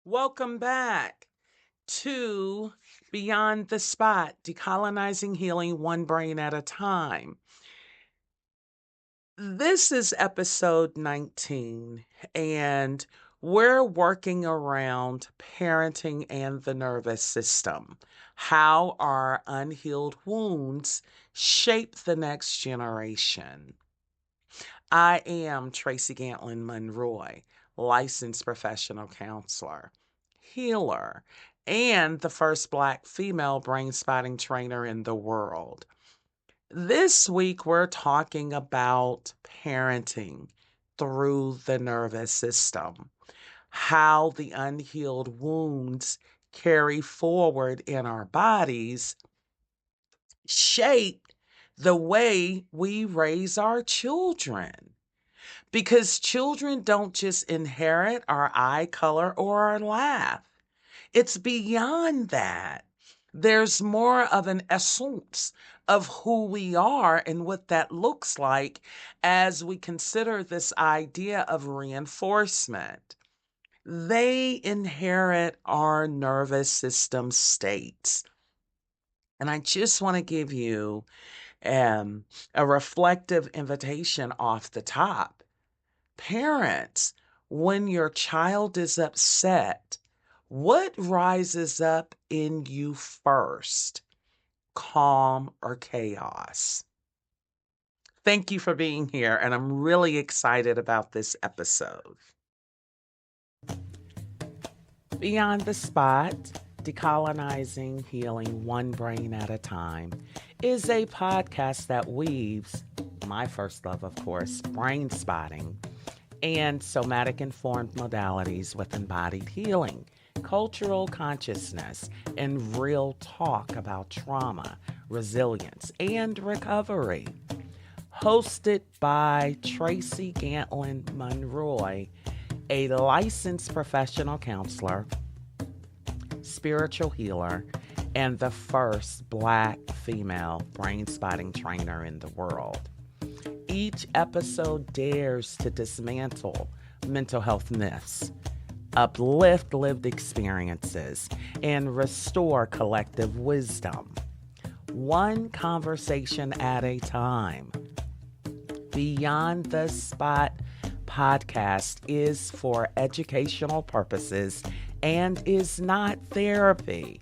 Welcome back to Beyond the Spot, Decolonizing Healing One Brain at a Time. This is episode 19, and we're working around parenting and the nervous system, how our unhealed wounds shape the next generation. I am Tracy Gantlin-Monroy, licensed professional counselor, healer, and the first Black female brain spotting trainer in the world. This week, we're talking about parenting through the nervous system, how the unhealed wounds carry forward in our bodies shape the way we raise our children. Because children don't just inherit our eye color or our laugh. It's beyond that. There's more of an essence of who we are and what that looks like as we consider this idea of reinforcement. They inherit our nervous system states. And I just want to give you a reflective invitation off the top. Parents, when your child is upset, what rises up in you first? Calm or chaos? Thank you for being here, and I'm really excited about this episode. Beyond the Spot, Decolonizing Healing One Brain at a Time, is a podcast that weaves, my first love, of course, brain spotting, and somatic informed modalities with embodied healing, cultural consciousness, and real talk about trauma, resilience, and recovery. Hosted by Tracy Gantlin-Monroy, a licensed professional counselor, spiritual healer, and the first Black female brain spotting trainer in the world. Each episode dares to dismantle mental health myths, uplift lived experiences, and restore collective wisdom. One conversation at a time. Beyond the Spot podcast is for educational purposes and is not therapy.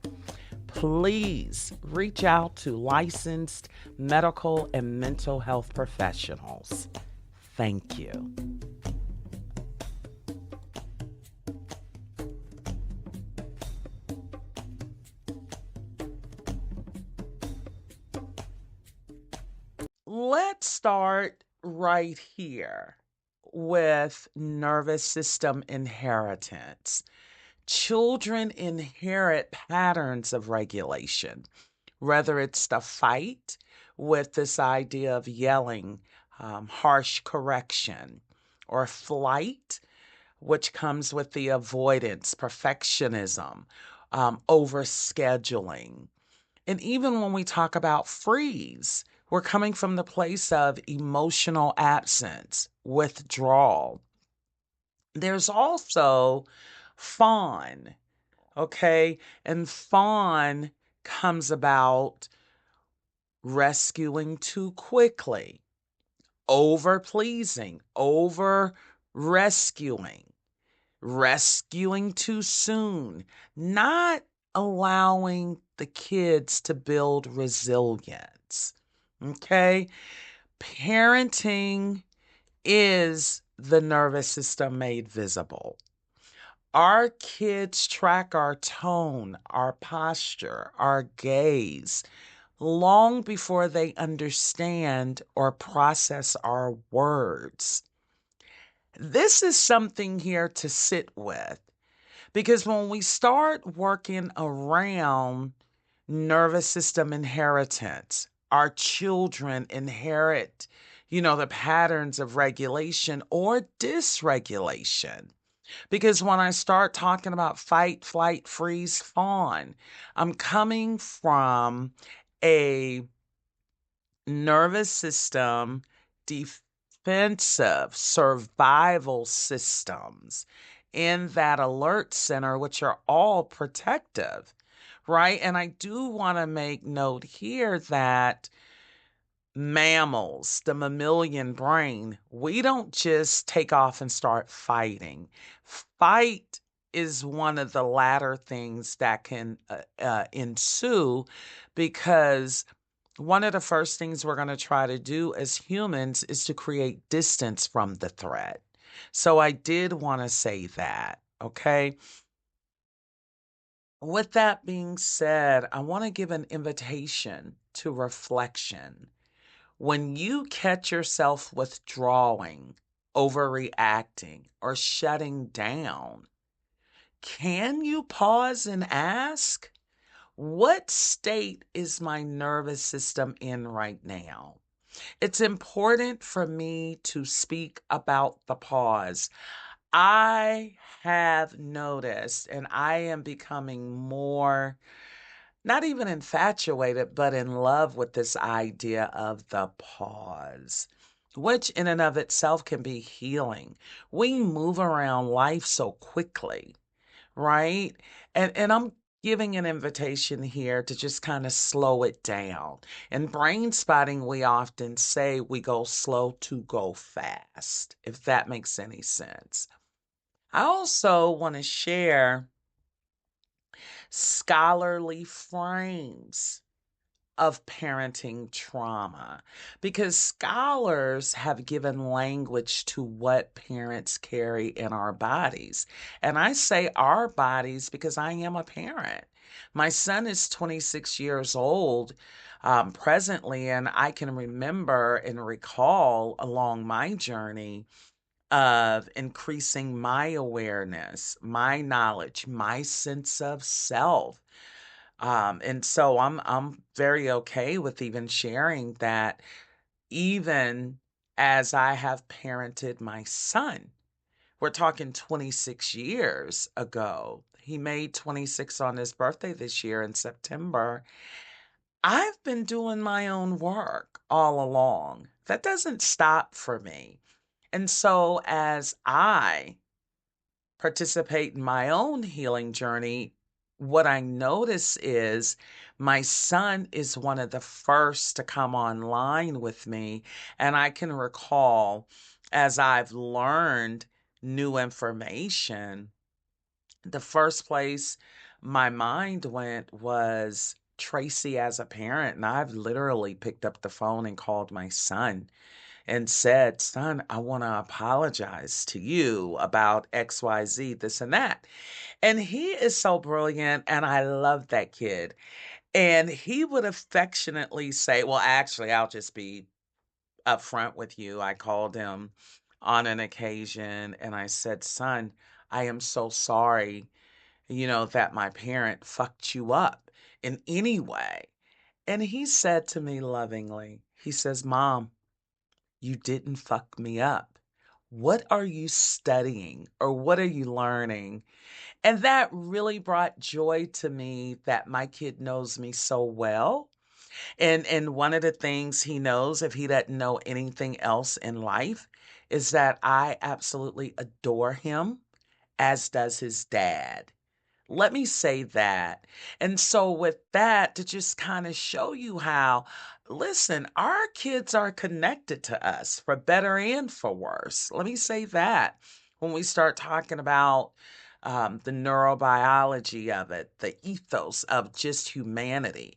Please reach out to licensed medical and mental health professionals. Thank you. Let's start right here with nervous system inheritance. Children inherit patterns of regulation, whether it's the fight with this idea of yelling, harsh correction, or flight, which comes with the avoidance, perfectionism, overscheduling. And even when we talk about freeze, we're coming from the place of emotional absence, withdrawal. There's also fawn, okay? And fawn comes about rescuing too quickly, over pleasing, over rescuing, rescuing too soon, not allowing the kids to build resilience, okay? Parenting is the nervous system made visible. Our kids track our tone, our posture, our gaze long before they understand or process our words. This is something here to sit with because when we start working around nervous system inheritance, our children inherit, the patterns of regulation or dysregulation. Because when I start talking about fight, flight, freeze, fawn, I'm coming from a nervous system, defensive, survival systems. in that alert center, which are all protective, right? And I do want to make note here that mammals, the mammalian brain, we don't just take off and start fighting. Fight is one of the latter things that can ensue, because one of the first things we're going to try to do as humans is to create distance from the threat. So I did want to say that, okay? With that being said, I want to give an invitation to reflection. When you catch yourself withdrawing, overreacting, or shutting down, can you pause and ask, what state is my nervous system in right now? It's important for me to speak about the pause. I have noticed, and I am becoming more, not even infatuated, but in love with this idea of the pause, which in and of itself can be healing. We move around life so quickly, right? And I'm giving an invitation here to just kind of slow it down. In brain spotting, we often say we go slow to go fast, if that makes any sense. I also want to share scholarly frames of parenting trauma, because scholars have given language to what parents carry in our bodies. And I say our bodies because I am a parent. My son is 26 years old presently, and I can remember and recall along my journey of increasing my awareness, my knowledge, my sense of self. And so I'm very okay with even sharing that, even as I have parented my son. We're talking 26 years ago. He made 26 on his birthday this year in September. I've been doing my own work all along. That doesn't stop for me. And so as I participate in my own healing journey, what I notice is my son is one of the first to come online with me. And I can recall, as I've learned new information, the first place my mind went was Tracy as a parent. And I've literally picked up the phone and called my son and said, "Son, I want to apologize to you about XYZ, this and that." And he is so brilliant, and I love that kid. And he would affectionately say, well, actually, I'll just be upfront with you. I called him on an occasion and I said, "Son, I am so sorry, that my parent fucked you up in any way." And he said to me lovingly, he says, "Mom, you didn't fuck me up. What are you studying or what are you learning?" And that really brought joy to me, that my kid knows me so well. And one of the things he knows, if he doesn't know anything else in life, is that I absolutely adore him, as does his dad. Let me say that. And so, with that, to just kind of show you how, listen, our kids are connected to us for better and for worse. Let me say that. When we start talking about the neurobiology of it, the ethos of just humanity,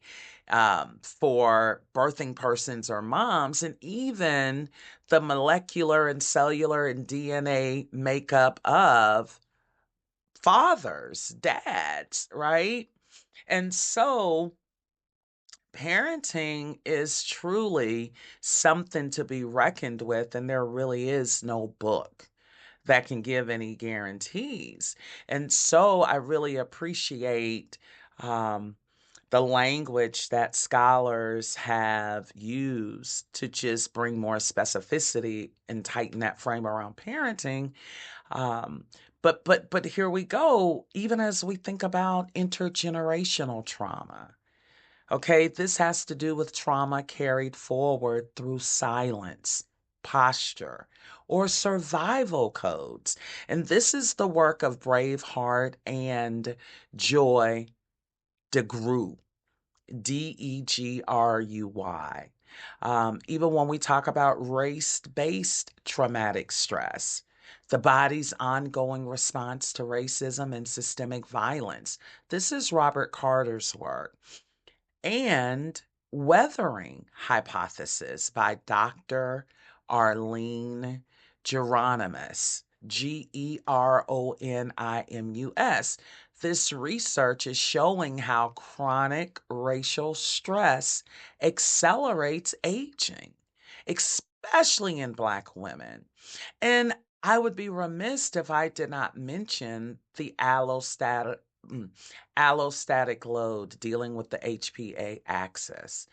for birthing persons or moms, and even the molecular and cellular and DNA makeup of fathers, dads, right? And so parenting is truly something to be reckoned with, and there really is no book that can give any guarantees. And so I really appreciate um, the language that scholars have used to just bring more specificity and tighten that frame around parenting. um, but here we go, even as we think about intergenerational trauma. Okay, this has to do with trauma carried forward through silence, posture, or survival codes. And this is the work of Braveheart and Joy DeGruy. Degruy. Even when we talk about race-based traumatic stress, the body's ongoing response to racism and systemic violence. This is Robert Carter's work. And Weathering Hypothesis by Dr. Arlene Geronimus, Geronimus. This research is showing how chronic racial stress accelerates aging, especially in Black women. And I would be remiss if I did not mention the allostatic load dealing with the HPA axis.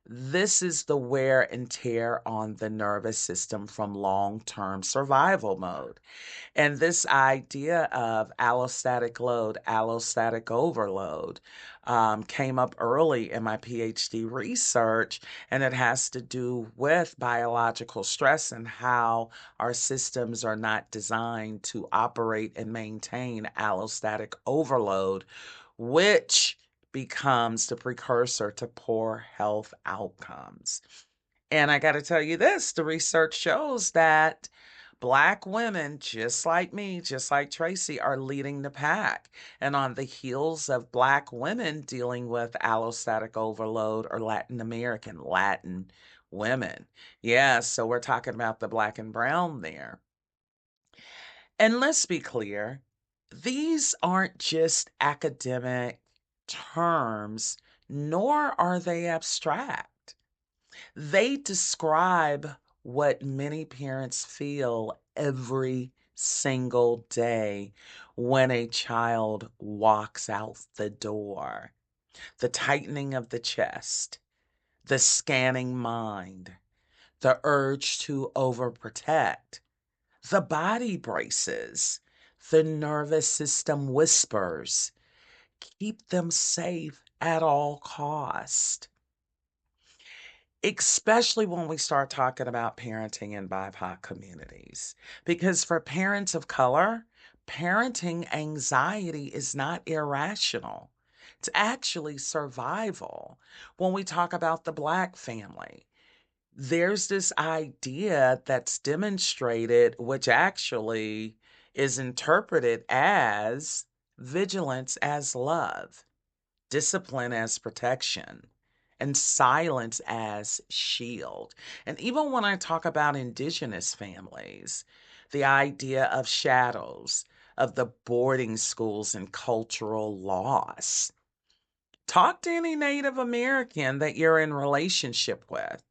This is the wear and tear on the nervous system from long-term survival mode. And this idea of allostatic load, allostatic overload, came up early in my PhD research, and it has to do with biological stress and how our systems are not designed to operate and maintain allostatic overload, which becomes the precursor to poor health outcomes. And I got to tell you this, the research shows that Black women, just like me, just like Tracy, are leading the pack. And on the heels of Black women dealing with allostatic overload, or Latin women. Yeah, so we're talking about the Black and brown there. And let's be clear, these aren't just academic terms, nor are they abstract. They describe what many parents feel every single day when a child walks out the door. The tightening of the chest, the scanning mind, the urge to overprotect, the body braces, the nervous system whispers, keep them safe at all cost. Especially when we start talking about parenting in BIPOC communities. Because for parents of color, parenting anxiety is not irrational. It's actually survival. When we talk about the Black family, there's this idea that's demonstrated, which actually is interpreted as vigilance as love, discipline as protection, and silence as shield. And even when I talk about indigenous families, the idea of shadows, of the boarding schools and cultural loss. Talk to any Native American that you're in relationship with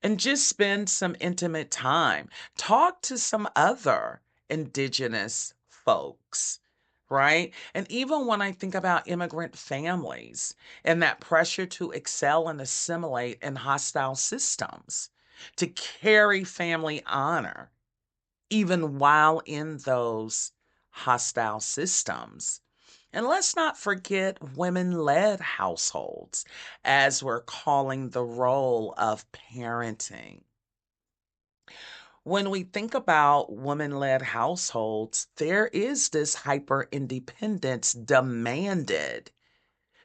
and just spend some intimate time. Talk to some other indigenous folks, right? And even when I think about immigrant families and that pressure to excel and assimilate in hostile systems, to carry family honor, even while in those hostile systems. And let's not forget women-led households, as we're calling the role of parenting. When we think about women-led households, there is this hyper-independence demanded,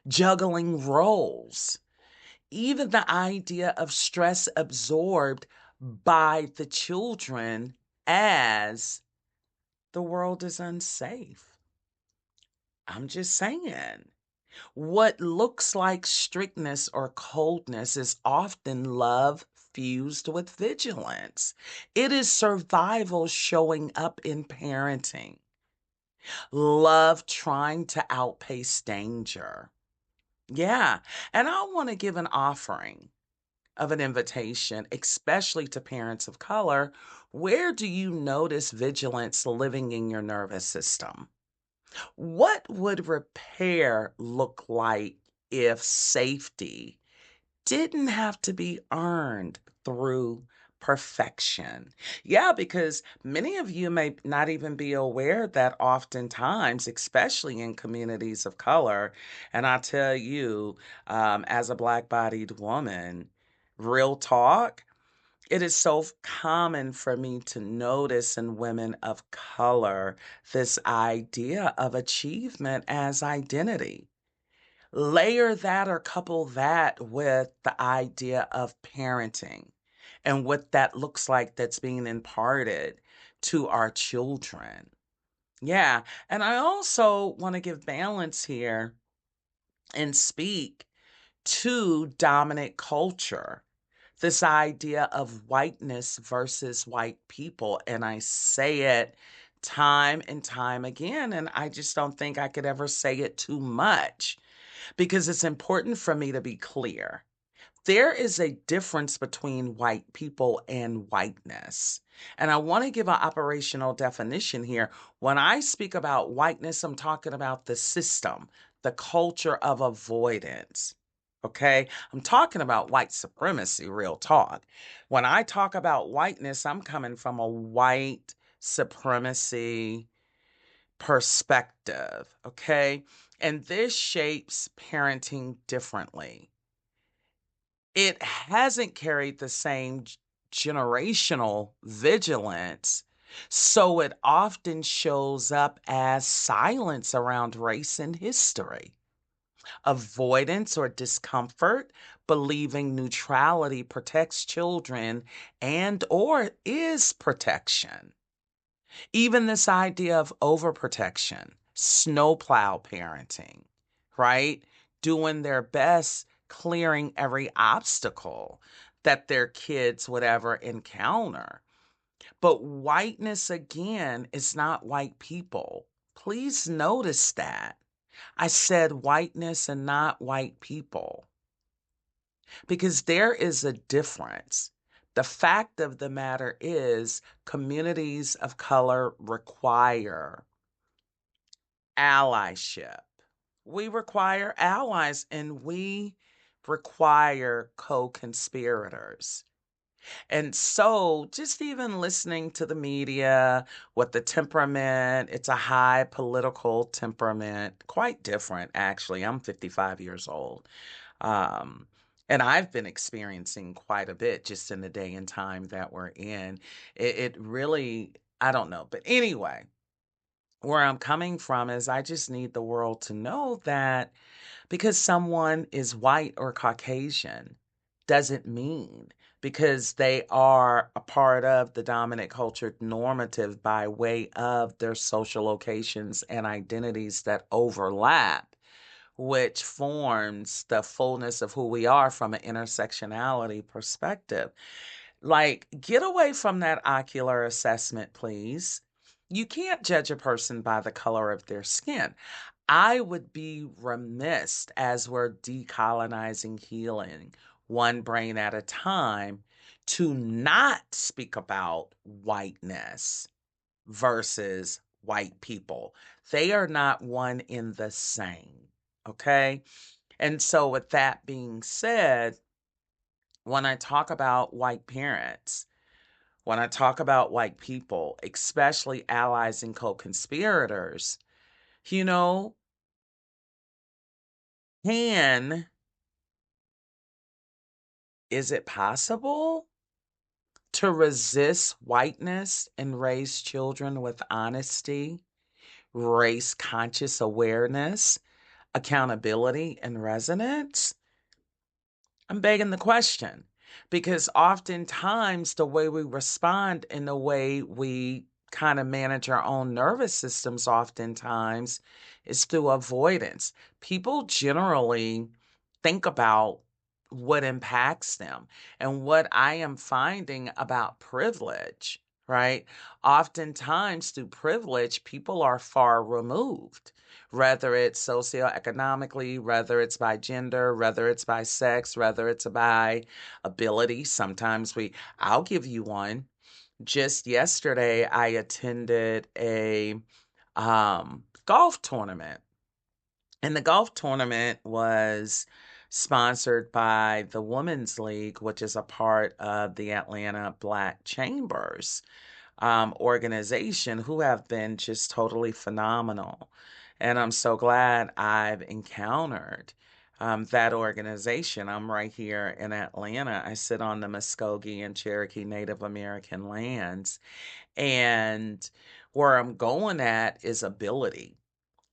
juggling roles, even the idea of stress absorbed by the children as the world is unsafe. I'm just saying. What looks like strictness or coldness is often love fused with vigilance. It is survival showing up in parenting. Love trying to outpace danger. Yeah, and I want to give an offering of an invitation, especially to parents of color. Where do you notice vigilance living in your nervous system? What would repair look like if safety didn't have to be earned through perfection? Yeah, because many of you may not even be aware that oftentimes, especially in communities of color, and I tell you, as a Black-bodied woman, real talk, It is so common for me to notice in women of color this idea of achievement as identity. Layer that or couple that with the idea of parenting and what that looks like that's being imparted to our children. Yeah. And I also want to give balance here and speak to dominant culture. This idea of whiteness versus white people. And I say it time and time again, and I just don't think I could ever say it too much because it's important for me to be clear. There is a difference between white people and whiteness. And I want to give an operational definition here. When I speak about whiteness, I'm talking about the system, the culture of avoidance. Okay? I'm talking about white supremacy, real talk. When I talk about whiteness, I'm coming from a white supremacy perspective. Okay? And this shapes parenting differently. It hasn't carried the same generational vigilance, so it often shows up as silence around race and history, avoidance or discomfort, believing neutrality protects children and or is protection. Even this idea of overprotection, snowplow parenting, right? Doing their best, clearing every obstacle that their kids would ever encounter. But whiteness, again, is not white people. Please notice that. I said whiteness and not white people because there is a difference. The fact of the matter is, communities of color require allyship. We require allies and we require co conspirators. And so, just even listening to the media with the temperament, it's a high political temperament, quite different, actually. I'm 55 years old. Um, and I've been experiencing quite a bit just in the day and time that we're in. It really, I don't know. But anyway, where I'm coming from is I just need the world to know that because someone is white or Caucasian doesn't mean because they are a part of the dominant culture normative by way of their social locations and identities that overlap, which forms the fullness of who we are from an intersectionality perspective. Like, get away from that ocular assessment, please. You can't judge a person by the color of their skin. I would be remiss as we're decolonizing healing one brain at a time to not speak about whiteness versus white people. They are not one in the same. Okay. And so, with that being said, when I talk about white parents, when I talk about white people, especially allies and co conspirators, you know, can is it possible to resist whiteness and raise children with honesty, race conscious awareness, accountability, and resonance? I'm begging the question because oftentimes the way we respond and the way we kind of manage our own nervous systems oftentimes is through avoidance. People generally think about what impacts them and what I am finding about privilege, right? Oftentimes through privilege, people are far removed, whether it's socioeconomically, whether it's by gender, whether it's by sex, whether it's by ability. I'll give you one. Just yesterday, I attended a golf tournament, and the golf tournament was sponsored by the Women's League, which is a part of the Atlanta Black Chambers organization, who have been just totally phenomenal. And I'm so glad I've encountered that organization. I'm right here in Atlanta. I sit on the Muskogee and Cherokee Native American lands. And where I'm going at is ability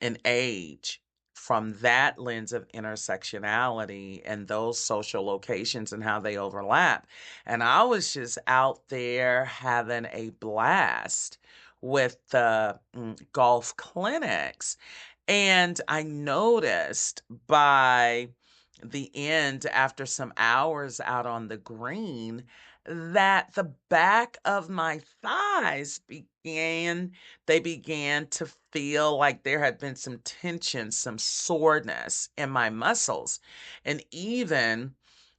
and age from that lens of intersectionality and those social locations and how they overlap. And I was just out there having a blast with the golf clinics. And I noticed by the end, after some hours out on the green, that the back of my thighs began to feel like there had been some tension, some soreness in my muscles. And even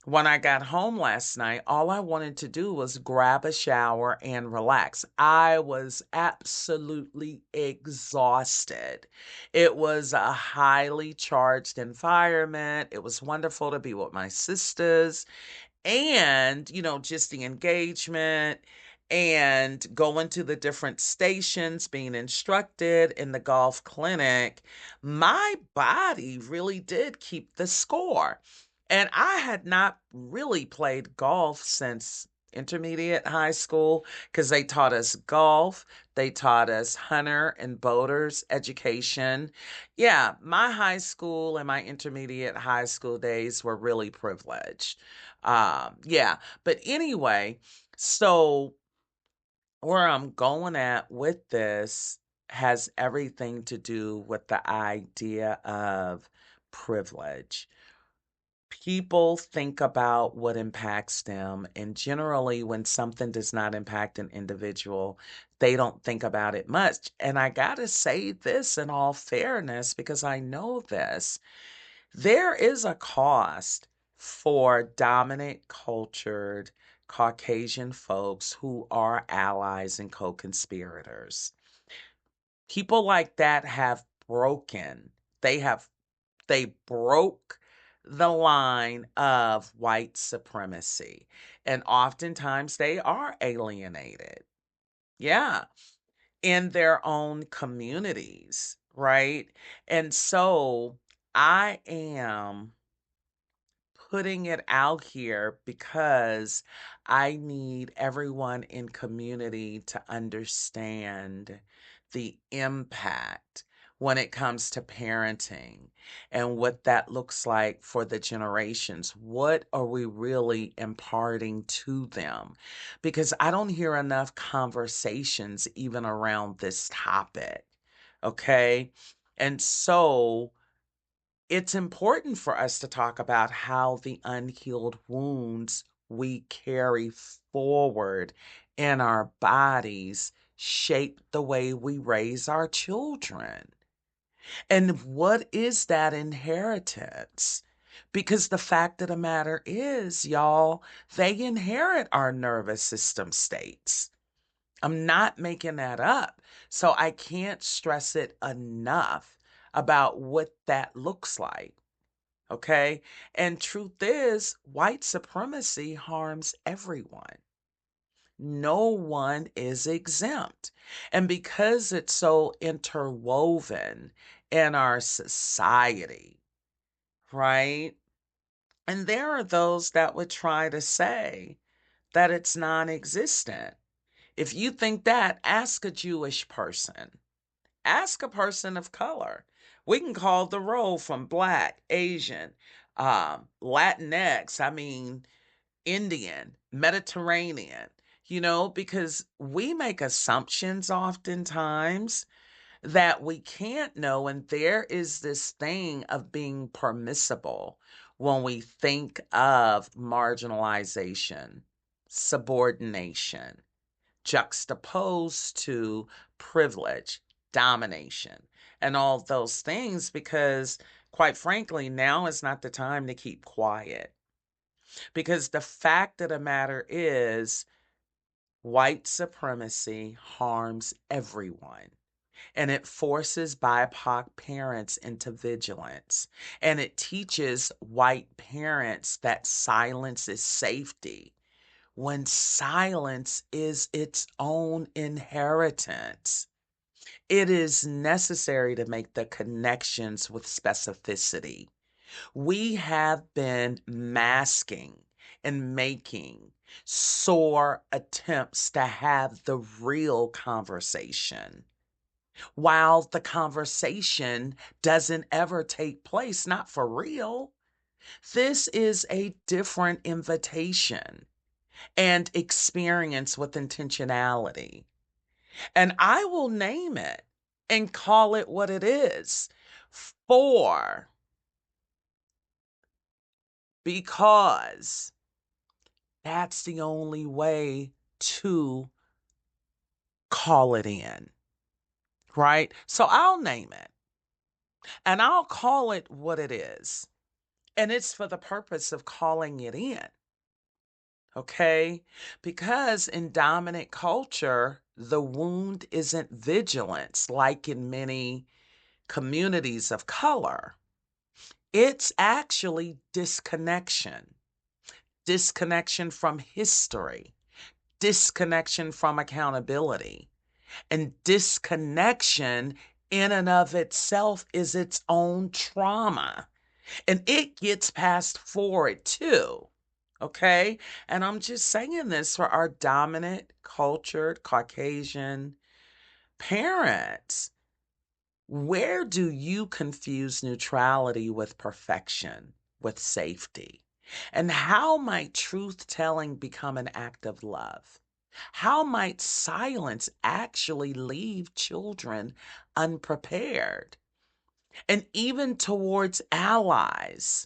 when I got home last night, all I wanted to do was grab a shower and relax. I was absolutely exhausted. It was a highly charged environment. It was wonderful to be with my sisters and, just the engagement and going to the different stations, being instructed in the golf clinic. My body really did keep the score. And I had not really played golf since intermediate high school because they taught us golf, they taught us hunter and boaters education. Yeah, my high school and my intermediate high school days were really privileged. Yeah, but anyway, so where I'm going at with this has everything to do with the idea of privilege. People think about what impacts them, and generally, when something does not impact an individual, they don't think about it much. And I gotta say this in all fairness because I know this. There is a cost for dominant cultured Caucasian folks who are allies and co-conspirators. People like that have broken. They have they broke the line of white supremacy. And oftentimes they are alienated. Yeah, in their own communities, right? And so I am putting it out here because I need everyone in community to understand the impact when it comes to parenting and what that looks like for the generations. What are we really imparting to them? Because I don't hear enough conversations even around this topic. Okay. And so it's important for us to talk about how the unhealed wounds we carry forward in our bodies shape the way we raise our children. And what is that inheritance? Because the fact of the matter is, y'all, they inherit our nervous system states. I'm not making that up. So I can't stress it enough about what that looks like. Okay. And truth is, white supremacy harms everyone. No one is exempt. And because it's so interwoven in our society, right? And there are those that would try to say that it's non existent. If you think that, ask a Jewish person. Ask a person of color. We can call the roll from Black, Asian, Latinx, I mean, Indian, Mediterranean, because we make assumptions oftentimes that we can't know. And there is this thing of being permissible when we think of marginalization, subordination, juxtaposed to privilege, domination, and all those things because, quite frankly, now is not the time to keep quiet. Because the fact of the matter is, white supremacy harms everyone. And it forces BIPOC parents into vigilance. And it teaches white parents that silence is safety when silence is its own inheritance. It is necessary to make the connections with specificity. We have been masking and making sore attempts to have the real conversation, while the conversation doesn't ever take place, not for real. This is a different invitation and experience with intentionality. And I will name it and call it what it is. For, because that's the only way to call it in, right? So I'll name it and I'll call it what it is. And it's for the purpose of calling it in, okay? Because in dominant culture, the wound isn't vigilance like in many communities of color. It's actually disconnection. Disconnection from history, disconnection from accountability, and disconnection in and of itself is its own trauma. And it gets passed forward too. Okay? And I'm just saying this for our dominant, cultured, Caucasian parents. Where do you confuse neutrality with perfection, with safety? And how might truth telling become an act of love? How might silence actually leave children unprepared? And even towards allies,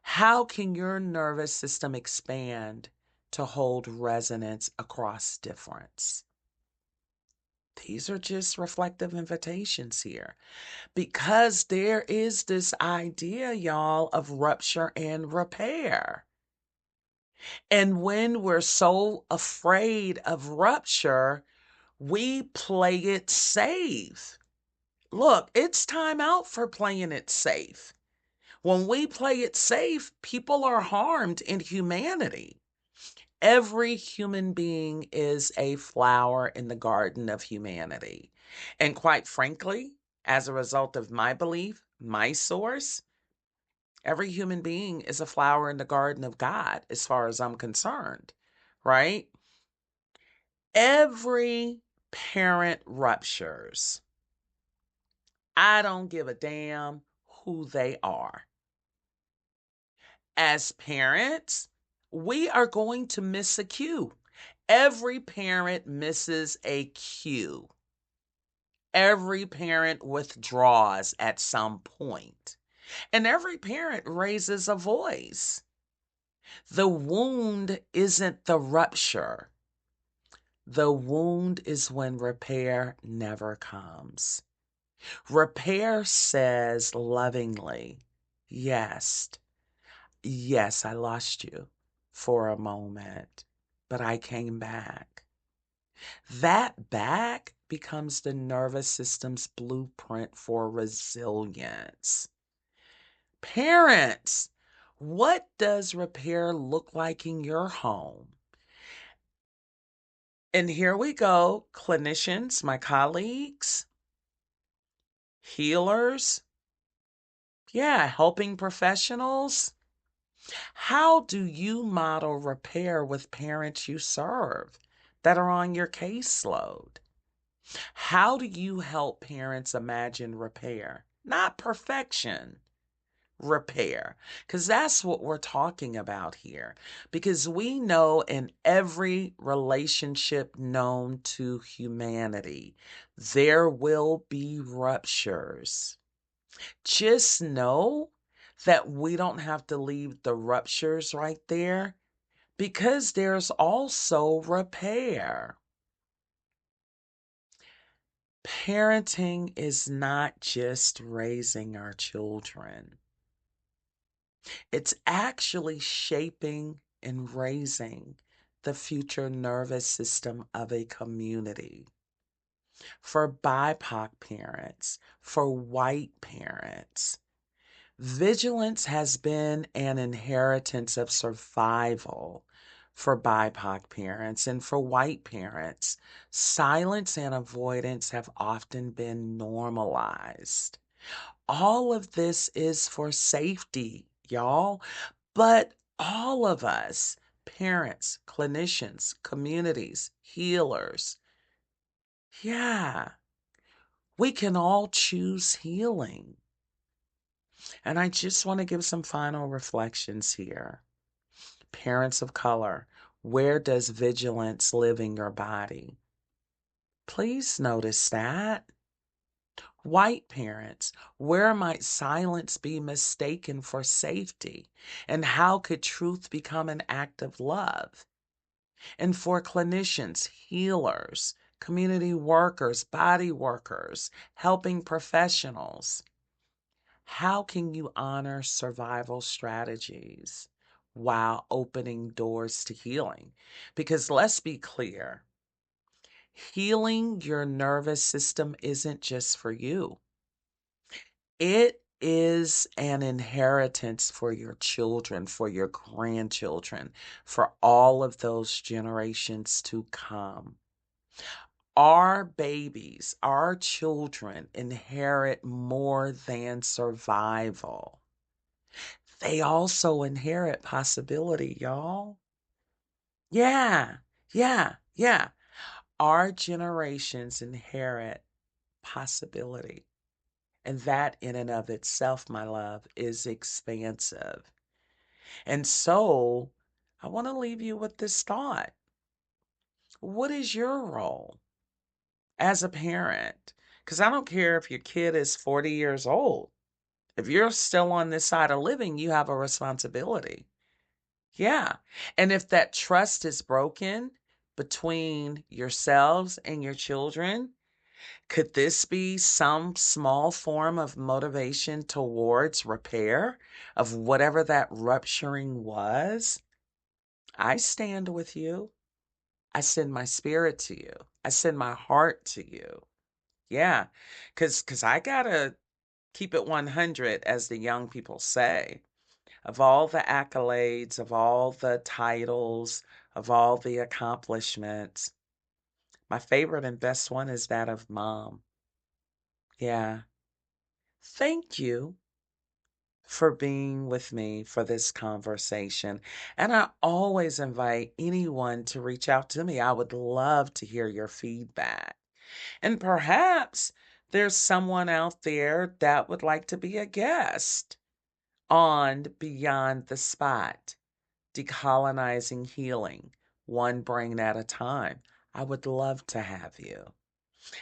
how can your nervous system expand to hold resonance across difference? These are just reflective invitations here, because there is this idea, y'all, of rupture and repair. And when we're so afraid of rupture, we play it safe. Look, it's time out for playing it safe. When we play it safe, people are harmed in humanity. Every human being is a flower in the garden of humanity. And quite frankly, as a result of my belief, my source, every human being is a flower in the garden of God, as far as I'm concerned, right? Every parent ruptures. I don't give a damn who they are. As parents, we are going to miss a cue. Every parent misses a cue. Every parent withdraws at some point. And every parent raises a voice. The wound isn't the rupture. The wound is when repair never comes. Repair says lovingly, yes, yes, I lost you for a moment, but I came back. That back becomes the nervous system's blueprint for resilience. Parents, what does repair look like in your home? And here we go, clinicians, my colleagues, healers, helping professionals. How do you model repair with parents you serve that are on your caseload? How do you help parents imagine repair? Not perfection, repair. Because that's what we're talking about here. Because we know in every relationship known to humanity, there will be ruptures. Just know that we don't have to leave the ruptures right there, because there's also repair. Parenting is not just raising our children. It's actually shaping and raising the future nervous system of a community. For BIPOC parents, for white parents, vigilance has been an inheritance of survival for BIPOC parents, and for white parents, silence and avoidance have often been normalized. All of this is for safety, y'all. But all of us, parents, clinicians, communities, healers, yeah, we can all choose healing. And I just want to give some final reflections here. Parents of color, where does vigilance live in your body? Please notice that. White parents, where might silence be mistaken for safety? And how could truth become an act of love? And for clinicians, healers, community workers, body workers, helping professionals, how can you honor survival strategies while opening doors to healing? Because let's be clear, healing your nervous system isn't just for you. It is an inheritance for your children, for your grandchildren, for all of those generations to come. Our babies, our children inherit more than survival. They also inherit possibility, y'all. Yeah, yeah. Our generations inherit possibility. And that in and of itself, my love, is expansive. And so I want to leave you with this thought. What is your role as a parent? Because I don't care if your kid is 40 years old. If you're still on this side of living, you have a responsibility. Yeah. And if that trust is broken between yourselves and your children, could this be some small form of motivation towards repair of whatever that rupturing was? I stand with you. I send my spirit to you. I send my heart to you. Yeah, because I gotta keep it 100, as the young people say. Of all the accolades, of all the titles, of all the accomplishments, my favorite and best one is that of mom. Yeah. Thank you for being with me for this conversation. And I always invite anyone to reach out to me. I would love to hear your feedback. And perhaps there's someone out there that would like to be a guest on Beyond the Spot, Decolonizing Healing, One Brain at a Time. I would love to have you.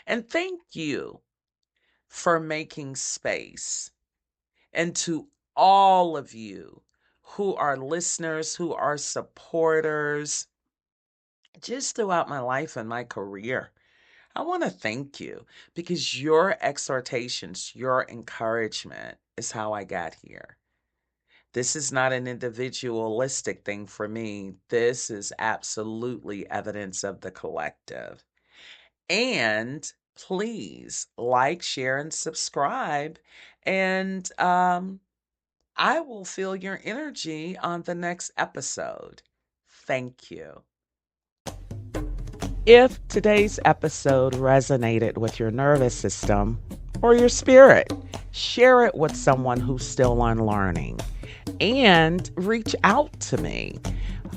And thank you for making space. And to all of you who are listeners, who are supporters, just throughout my life and my career, I want to thank you because your exhortations, your encouragement is how I got here. This is not an individualistic thing for me. This is absolutely evidence of the collective. And please like, share, and subscribe. And I will feel your energy on the next episode. Thank you. If today's episode resonated with your nervous system or your spirit, share it with someone who's still unlearning and reach out to me.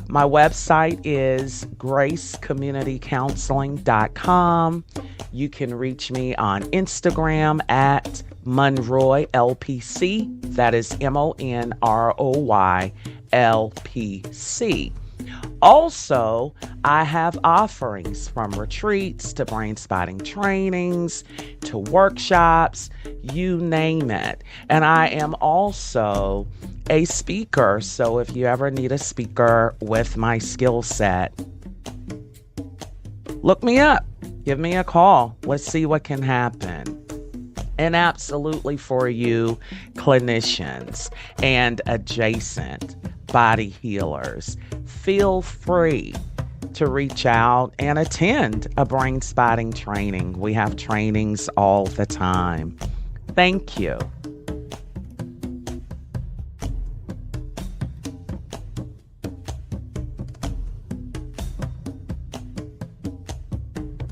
My website is gracecommunitycounseling.com. You can reach me on Instagram at Monroy LPC. That is MONROY LPC. Also, I have offerings from retreats to brain spotting trainings to workshops, you name it. And I am also a speaker. So if you ever need a speaker with my skill set, look me up. Give me a call. Let's see what can happen. And absolutely for you clinicians and adjacent body healers, feel free to reach out and attend a brain spotting training. We have trainings all the time. Thank you.